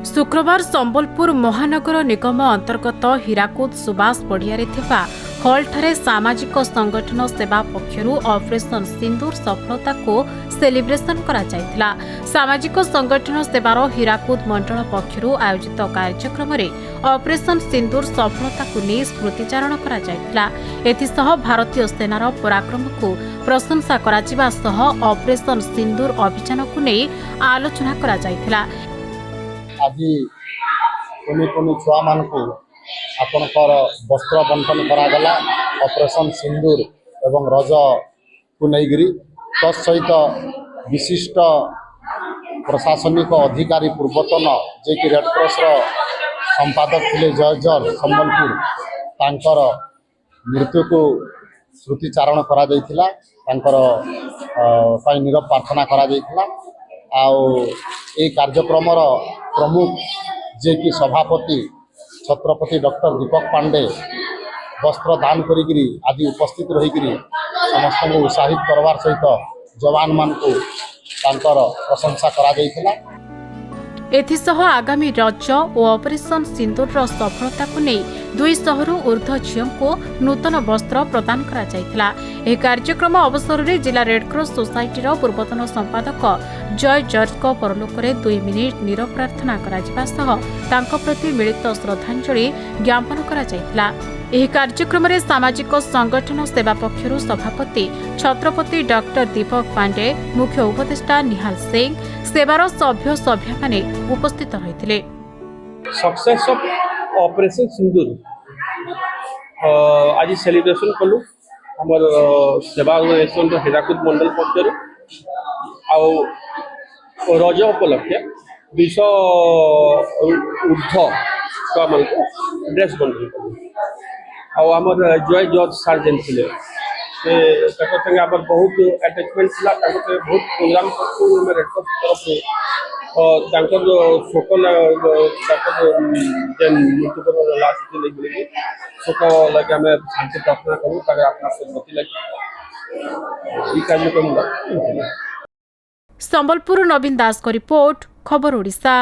शुक्रवार संबलपुर महानगर निगम अंतर्गत हीराकुद सुभाष पड़ियारे थिबा हॉलठारे सामाजिक संगठन सेवा पक्षरु ऑपरेशन सिंदूर सफलता को सेलिब्रेशन करा जायतिला। सामाजिक संगठन सेवार हीराकुद मंडल पक्षरु आयोजित कार्यक्रम रे ऑपरेशन सिंदूर सफलता को नै स्मृतिचारण करा जायतिला। एथिसह भारतीय सेनार पराक्रम को प्रशंसा करा जिबा सह ऑपरेशन सिंदूर अभियान को नै आलोचना करा जायतिला। आज कुनी कुनी छुआ मान को आपनकर वस्त्र बंटन करागला ऑपरेशन सिंदूर एवं रज को नैगिरी तत्सहित विशिष्ट प्रशासनिक अधिकारी पूर्वतन जे कि रेड क्रॉस रो संपादक थे जय जॉर्ज संबलपुर तांकर मृत्यु को स्मृतिचारण करा जायतिला। तांकर पाई नीरव प्रार्थना करा जायतिला। आउ ए कार्यक्रम प्रमुख जे कि सभापति छत्रपति डॉक्टर दीपक पांडे वस्त्र दान करी आदि उपस्थित रही समस्त को उत्साहित करवार सहित जवान मान को तांकर प्रशंसा करा जायतिला। एथिसह आगामी रज और ऑपरेशन सिंदूर सफलता को नहीं 200 रु ऊर्ध्व झील को नूतन वस्त्र प्रदान करा जायतिला। एह कार्यक्रम अवसर में जिला रेडक्रॉस सोसाइटी पूर्वतन संपादक जय जॉर्ज को परलोक में 2 मिनिट नीरव प्रार्थना करा जिबा सह तांको प्रति मिलित श्रद्धांजलि ज्ञापन करा जायतिला। एह कार्यक्रम में सामाजिक संगठन सेवा पक्षरु सभापति छत्रपति डॉक्टर दीपक पांडे, मुख्य उपदेष्टा निहाल सिंह, सेवार सभ्य सभ्या माने उपस्थित रहिथिले। सक्सेस ऑफ ऑपरेशन सिंदूर आज सेलिब्रेशन कलु हमर सेवा ऑर्गेनाइजेशन हीराकुद मंडल पक्षरु आउ रज उपलक्षे 200 ऊर्ध्व छुआ मान ड्रेस बंटन कलु। आमर जय जॉर्ज सार्जेन थे संगे आम बहुत अटैचमेंट था बहुत प्रोग्राम कर रेड क्रॉस तरफ शोक मृत्यु लगे शोक लगे आम शांति प्रार्थना करूँ अपना सन्मति लगे कार्यक्रम। संबलपुर नवीन दास को रिपोर्ट, खबर ओडिशा।